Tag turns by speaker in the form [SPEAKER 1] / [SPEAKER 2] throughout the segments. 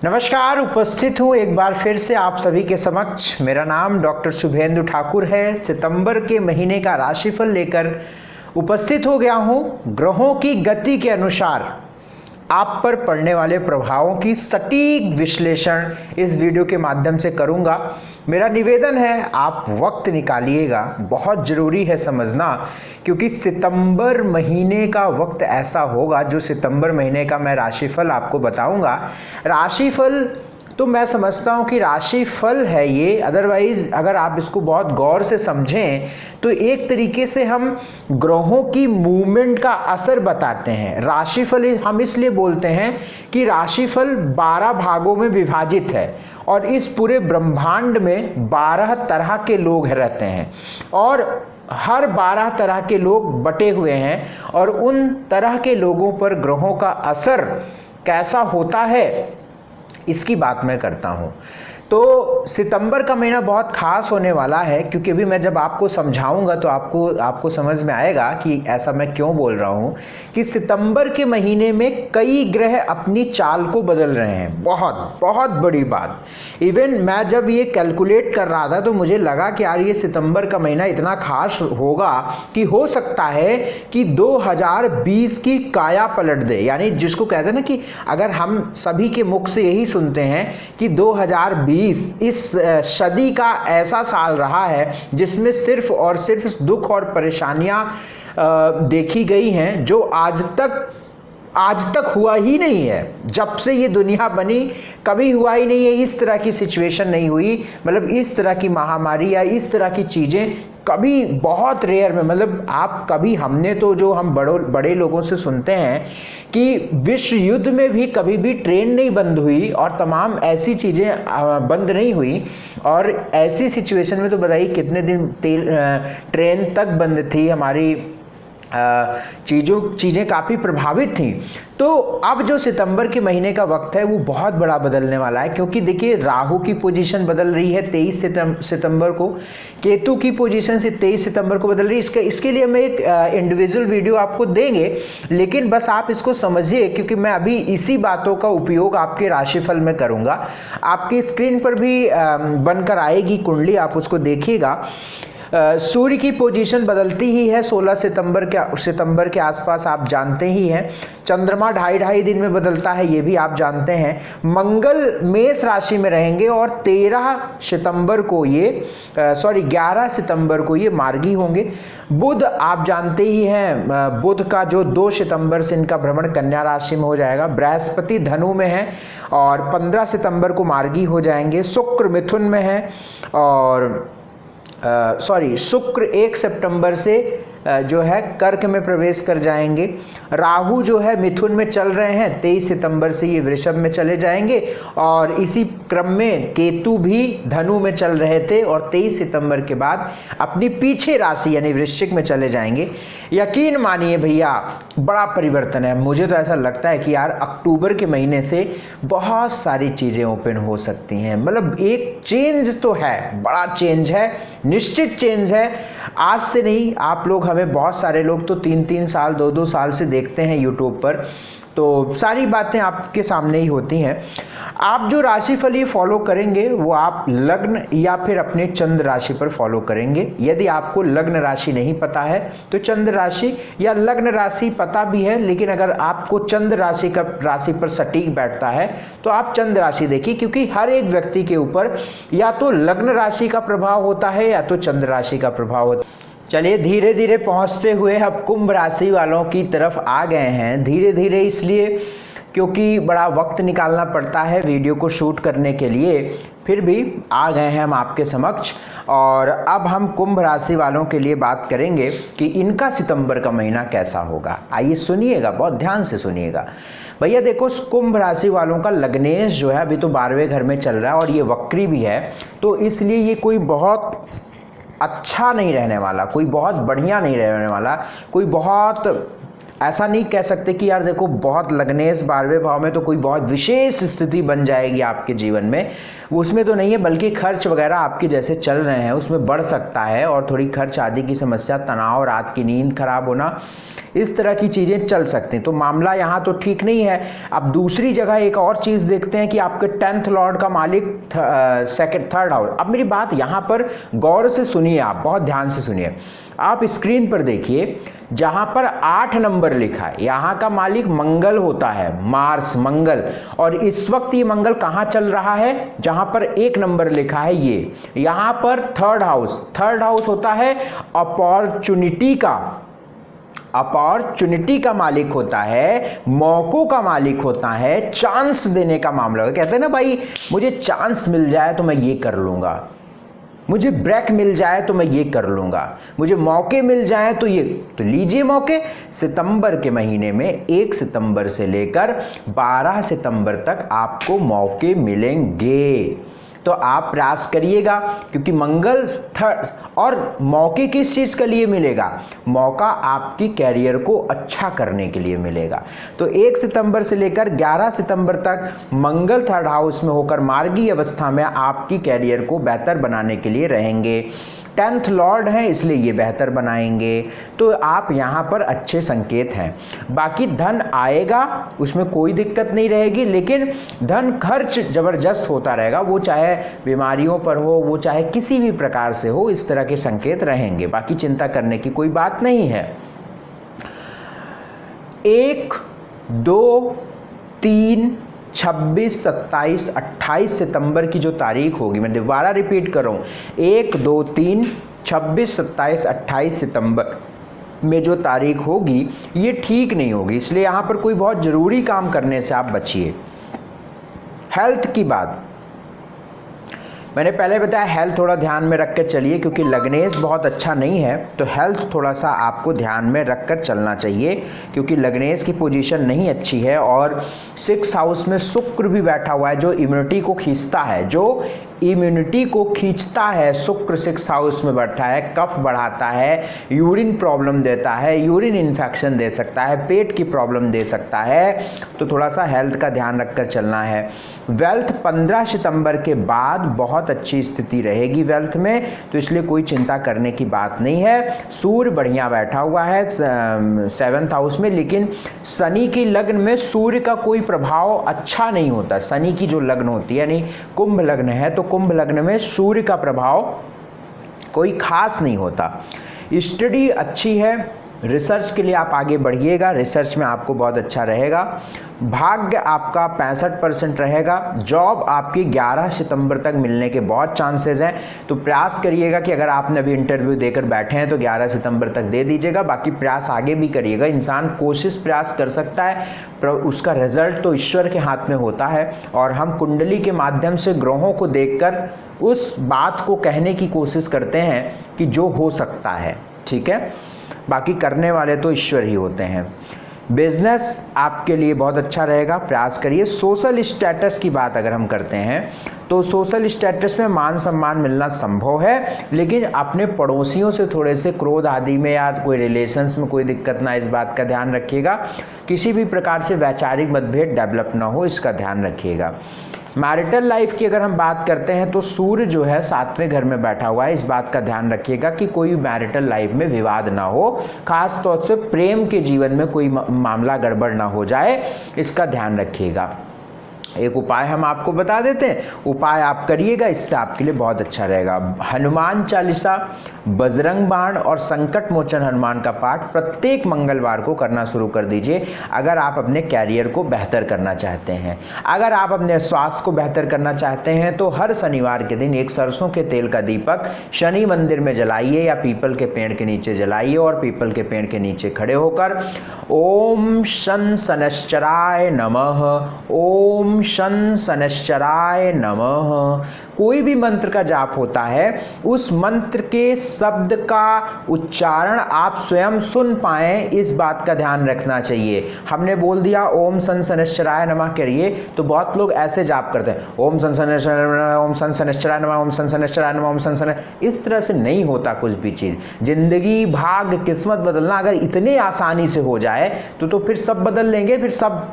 [SPEAKER 1] नमस्कार, उपस्थित हूँ एक बार फिर से आप सभी के समक्ष। मेरा नाम डॉक्टर शुभेंदु ठाकुर है। सितंबर के महीने का राशिफल लेकर उपस्थित हो गया हूँ। ग्रहों की गति के अनुसार आप पर पड़ने वाले प्रभावों की सटीक विश्लेषण इस वीडियो के माध्यम से करूंगा। मेरा निवेदन है आप वक्त निकालिएगा, बहुत ज़रूरी है समझना, क्योंकि सितंबर महीने का वक्त ऐसा होगा जो सितंबर महीने का मैं राशिफल आपको बताऊंगा। राशिफल तो मैं समझता हूँ कि राशिफल है ये, अदरवाइज अगर आप इसको बहुत गौर से समझें तो एक तरीके से हम ग्रहों की मूवमेंट का असर बताते हैं। राशिफल हम इसलिए बोलते हैं कि राशिफल 12 भागों में विभाजित है और इस पूरे ब्रह्मांड में 12 तरह के लोग रहते हैं और हर 12 तरह के लोग बटे हुए हैं और उन तरह के लोगों पर ग्रहों का असर कैसा होता है इसकी बात मैं करता हूं। तो सितंबर का महीना बहुत खास होने वाला है, क्योंकि अभी मैं जब आपको समझाऊंगा तो आपको समझ में आएगा कि ऐसा मैं क्यों बोल रहा हूं कि सितंबर के महीने में कई ग्रह अपनी चाल को बदल रहे हैं। बहुत बहुत बड़ी बात। इवन मैं जब ये कैलकुलेट कर रहा था तो मुझे लगा कि यार ये सितंबर का महीना इतना खास होगा कि हो सकता है कि 2020 की काया पलट दे। यानी जिसको कहते हैं ना कि अगर हम सभी के मुख से यही सुनते हैं कि 2020 इस सदी का ऐसा साल रहा है जिसमें सिर्फ और सिर्फ दुख और परेशानियां देखी गई हैं, जो आज तक हुआ ही नहीं है। जब से ये दुनिया बनी कभी हुआ ही नहीं है, इस तरह की सिचुएशन नहीं हुई। मतलब इस तरह की महामारी या इस तरह की चीजें कभी बहुत रेयर में, मतलब आप कभी, हमने तो जो हम बड़े लोगों से सुनते हैं कि विश्व युद्ध में भी कभी भी ट्रेन नहीं बंद हुई और तमाम ऐसी चीज़ें बंद नहीं हुई। और ऐसी सिचुएशन में तो बताइए कितने दिन ट्रेन तक बंद थी, हमारी चीज़ें काफ़ी प्रभावित थी। तो अब जो सितंबर के महीने का वक्त है वो बहुत बड़ा बदलने वाला है, क्योंकि देखिए राहु की पोजीशन बदल रही है 23 सितंबर को, केतु की पोजीशन से 23 सितंबर को बदल रही है। इसके लिए हम एक इंडिविजुअल वीडियो आपको देंगे, लेकिन बस आप इसको समझिए, क्योंकि मैं अभी इसी बातों का उपयोग आपके राशिफल में करूँगा। आपकी स्क्रीन पर भी बनकर आएगी कुंडली, आप उसको देखिएगा। सूर्य की पोजीशन बदलती ही है 16 सितंबर के आसपास, आप जानते ही हैं। चंद्रमा ढाई दिन में बदलता है, ये भी आप जानते हैं। मंगल मेष राशि में रहेंगे और 11 सितंबर को ये मार्गी होंगे। बुध आप जानते ही हैं, बुध का जो 2 सितंबर से इनका भ्रमण कन्या राशि में हो जाएगा। बृहस्पति धनु में है और 15 सितंबर को मार्गी हो जाएंगे। शुक्र मिथुन में है और शुक्र 1 सितंबर से जो है कर्क में प्रवेश कर जाएंगे। राहु जो है मिथुन में चल रहे हैं, 23 सितंबर से ये वृषभ में चले जाएंगे और इसी क्रम में केतु भी धनु में चल रहे थे और 23 सितंबर के बाद अपनी पीछे राशि यानी वृश्चिक में चले जाएंगे। यकीन मानिए भैया बड़ा परिवर्तन है। मुझे तो ऐसा लगता है कि यार अक्टूबर के महीने से बहुत सारी चीज़ें ओपन हो सकती हैं। मतलब एक चेंज तो है, बड़ा चेंज है, निश्चित चेंज है। आज से नहीं, आप लोग, हमें बहुत सारे लोग तो 3-3 साल 2-2 साल से देखते हैं यूट्यूब पर, तो सारी बातें आपके सामने ही होती हैं। आप जो राशिफल ये फॉलो करेंगे वो आप लग्न या फिर अपने चंद्र राशि पर फॉलो करेंगे। यदि आपको लग्न राशि नहीं पता है तो चंद्र राशि या लग्न राशि पता भी है, लेकिन अगर आपको चंद्र राशि पर सटीक बैठता है तो आप चंद्र राशि देखिए, क्योंकि हर एक व्यक्ति के ऊपर या तो लग्न राशि का प्रभाव होता है या तो चंद्र राशि का प्रभाव होता है। चलिए धीरे धीरे पहुंचते हुए अब कुंभ राशि वालों की तरफ आ गए हैं। धीरे धीरे इसलिए क्योंकि बड़ा वक्त निकालना पड़ता है वीडियो को शूट करने के लिए, फिर भी आ गए हैं हम आपके समक्ष। और अब हम कुंभ राशि वालों के लिए बात करेंगे कि इनका सितंबर का महीना कैसा होगा। आइए सुनिएगा, बहुत ध्यान से सुनिएगा भैया। देखो, कुंभ राशि वालों का लग्नेश जो है अभी तो 12वें घर में चल रहा है और ये वक्री भी है, तो इसलिए ये कोई बहुत अच्छा नहीं रहने वाला, कोई बहुत बढ़िया नहीं रहने वाला, कोई बहुत ऐसा नहीं कह सकते कि यार देखो बहुत लग्नेश 12वें भाव में तो कोई बहुत विशेष स्थिति बन जाएगी आपके जीवन में, उसमें तो नहीं है, बल्कि खर्च वगैरह आपके जैसे चल रहे हैं उसमें बढ़ सकता है, और थोड़ी खर्च आदि की समस्या, तनाव, रात की नींद खराब होना, इस तरह की चीज़ें चल सकती हैं। तो मामला यहाँ तो ठीक नहीं है। अब दूसरी जगह एक और चीज़ देखते हैं कि आपके 10th लॉर्ड का मालिक थर्ड हाउस। अब मेरी बात यहाँ पर गौर से सुनिए, आप बहुत ध्यान से सुनिए। आप स्क्रीन पर देखिए जहाँ पर 8 नंबर लिखा है, यहाँ का मालिक मंगल होता है, मार्स, मंगल। और इस वक्त ये मंगल कहाँ चल रहा है? जहाँ पर 1 नंबर लिखा है ये, यहाँ पर थर्ड हाउस होता है अपॉर्चुनिटी का मालिक होता है, मौकों का मालिक होता है, चांस देने का मामला है। कहते हैं ना भाई, मुझे चांस मिल जाए तो मैं ये कर लूंगा, मुझे ब्रेक मिल जाए तो मैं ये कर लूंगा, मुझे मौके मिल जाए तो ये, तो लीजिए मौके। सितंबर के महीने में 1 सितंबर से लेकर 12 सितंबर तक आपको मौके मिलेंगे। तो आप प्रयास करिएगा, क्योंकि मंगल थर्ड, और मौके किस चीज़ के लिए मिलेगा? मौका आपकी कैरियर को अच्छा करने के लिए मिलेगा। तो 1 सितंबर से लेकर 11 सितंबर तक मंगल थर्ड हाउस में होकर मार्गी अवस्था में आपकी कैरियर को बेहतर बनाने के लिए रहेंगे। 10th लॉर्ड है, इसलिए ये बेहतर बनाएंगे। तो आप यहाँ पर अच्छे संकेत हैं। बाकी धन आएगा, उसमें कोई दिक्कत नहीं रहेगी, लेकिन धन खर्च जबरदस्त होता रहेगा, वो चाहे बीमारियों पर हो, वो चाहे किसी भी प्रकार से हो, इस तरह के संकेत रहेंगे। बाकी चिंता करने की कोई बात नहीं है। 1, 2, 3, 26, 27, 28 सितंबर की जो तारीख होगी, मैं दोबारा रिपीट कर रहा हूँ, 1, 2, 3, 26, 27, 28 सितंबर में जो तारीख होगी ये ठीक नहीं होगी, इसलिए यहाँ पर कोई बहुत ज़रूरी काम करने से आप बचिए। हेल्थ की बात मैंने पहले बताया, हेल्थ थोड़ा ध्यान में रख कर चलिए, क्योंकि लग्नेश बहुत अच्छा नहीं है, तो हेल्थ थोड़ा सा आपको ध्यान में रख कर चलना चाहिए, क्योंकि लग्नेश की पोजीशन नहीं अच्छी है। और 6th हाउस में शुक्र भी बैठा हुआ है, जो इम्यूनिटी को खींचता है, शुक्र 6th हाउस में बैठा है, कफ बढ़ाता है, यूरिन प्रॉब्लम देता है, यूरिन इन्फेक्शन दे सकता है, पेट की प्रॉब्लम दे सकता है, तो थोड़ा सा हेल्थ का ध्यान रखकर चलना है। वेल्थ 15 सितंबर के बाद बहुत अच्छी स्थिति रहेगी वेल्थ में, तो इसलिए कोई चिंता करने की बात नहीं है। सूर्य बढ़िया बैठा हुआ है 7th हाउस में, लेकिन शनि की लग्न में सूर्य का कोई प्रभाव अच्छा नहीं होता। शनि की जो लग्न होती है, यानी कुंभ लग्न है, तो कुंभ लग्न में सूर्य का प्रभाव कोई खास नहीं होता। स्टडी अच्छी है, रिसर्च के लिए आप आगे बढ़िएगा, रिसर्च में आपको बहुत अच्छा रहेगा। भाग्य आपका 65% रहेगा। जॉब आपकी 11 सितंबर तक मिलने के बहुत चांसेस हैं, तो प्रयास करिएगा कि अगर आपने अभी इंटरव्यू देकर बैठे हैं तो 11 सितंबर तक दे दीजिएगा। बाकी प्रयास आगे भी करिएगा, इंसान कोशिश प्रयास कर सकता है, पर उसका रिजल्ट तो ईश्वर के हाथ में होता है, और हम कुंडली के माध्यम से ग्रहों को देखकर उस बात को कहने की कोशिश करते हैं कि जो हो सकता है, ठीक है। बाकी करने वाले तो ईश्वर ही होते हैं। बिजनेस आपके लिए बहुत अच्छा रहेगा, प्रयास करिए। सोशल स्टेटस की बात अगर हम करते हैं तो सोशल स्टेटस में मान सम्मान मिलना संभव है, लेकिन अपने पड़ोसियों से थोड़े से क्रोध आदि में या कोई रिलेशंस में कोई दिक्कत ना, इस बात का ध्यान रखिएगा। किसी भी प्रकार से वैचारिक मतभेद डेवलप ना हो, इसका ध्यान रखिएगा। मैरिटल लाइफ की अगर हम बात करते हैं तो सूर्य जो है 7वें घर में बैठा हुआ है, इस बात का ध्यान रखिएगा कि कोई मैरिटल लाइफ में विवाद ना हो, खास तौर से प्रेम के जीवन में कोई मामला गड़बड़ ना हो जाए, इसका ध्यान रखिएगा। एक उपाय हम आपको बता देते हैं, उपाय आप करिएगा, इससे आपके लिए बहुत अच्छा रहेगा। हनुमान चालीसा, बजरंग बाण और संकट मोचन हनुमान का पाठ प्रत्येक मंगलवार को करना शुरू कर दीजिए, अगर आप अपने कैरियर को बेहतर करना चाहते हैं। अगर आप अपने स्वास्थ्य को बेहतर करना चाहते हैं तो हर शनिवार के दिन एक सरसों के तेल का दीपक शनि मंदिर में जलाइए या पीपल के पेड़ के नीचे जलाइए, और पीपल के पेड़ के नीचे खड़े होकर ओम शन शनश्चराय नमः, ओम ओम शन शनैश्चराय नमः। कोई भी मंत्र का जाप होता है, उस मंत्र के शब्द का उच्चारण आप स्वयं सुन पाएं, इस बात का ध्यान रखना चाहिए। हमने बोल दिया ओम शन शनैश्चराय नमः करिए, तो बहुत लोग ऐसे जाप करते हैं, ओम शन शनैश्चराय नमः, ओम शन शनैश्चराय नमः, ओम शन शनैश्चराय नमः, ओम शन शनै। इस तरह से नहीं होता कुछ भी चीज़। जिंदगी, भाग्य, किस्मत बदलना अगर इतने आसानी से हो जाए तो फिर सब बदल लेंगे, फिर सब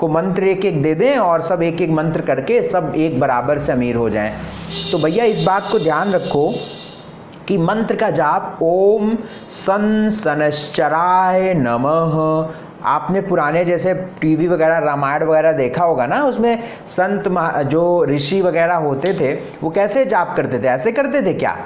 [SPEAKER 1] को मंत्र एक एक दे दें और सब एक एक मंत्र करके सब एक बराबर से अमीर हो जाएं। तो भैया इस बात को ध्यान रखो कि मंत्र का जाप ओम सन शनैश्चराय नमः। आपने पुराने जैसे टीवी वगैरह रामायण वगैरह देखा होगा ना, उसमें संत जो ऋषि वगैरह होते थे वो कैसे जाप करते थे, ऐसे करते थे क्या?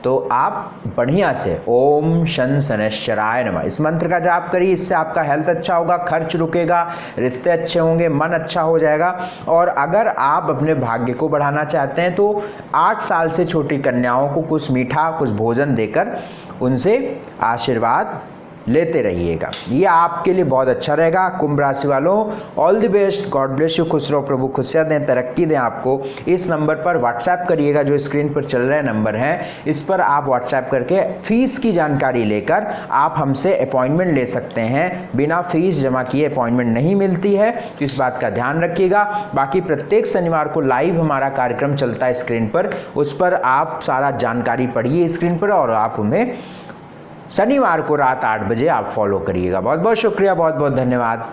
[SPEAKER 1] तो आप बढ़िया से ओम शन शनैश्चराय नमः इस मंत्र का जाप करिए। इससे आपका हेल्थ अच्छा होगा, खर्च रुकेगा, रिश्ते अच्छे होंगे, मन अच्छा हो जाएगा। और अगर आप अपने भाग्य को बढ़ाना चाहते हैं तो 8 साल से छोटी कन्याओं को कुछ मीठा, कुछ भोजन देकर उनसे आशीर्वाद लेते रहिएगा। ये आपके लिए बहुत अच्छा रहेगा। कुंभ राशि वालों, all the best, God bless you, खुश रहो, प्रभु खुशियाँ दें, तरक्की दें आपको। इस नंबर पर व्हाट्सएप करिएगा, जो स्क्रीन पर चल रहे नंबर हैं, इस पर आप व्हाट्सएप करके फीस की जानकारी लेकर आप हमसे अपॉइंटमेंट ले सकते हैं। बिना फीस जमा किए अपॉइंटमेंट नहीं मिलती है, तो इस बात का ध्यान रखिएगा। बाकी प्रत्येक शनिवार को लाइव हमारा कार्यक्रम चलता है स्क्रीन पर, उस पर आप सारा जानकारी पढ़िए स्क्रीन पर और आप उन्हें शनिवार को रात 8 बजे आप फॉलो करिएगा। बहुत बहुत शुक्रिया, बहुत बहुत धन्यवाद।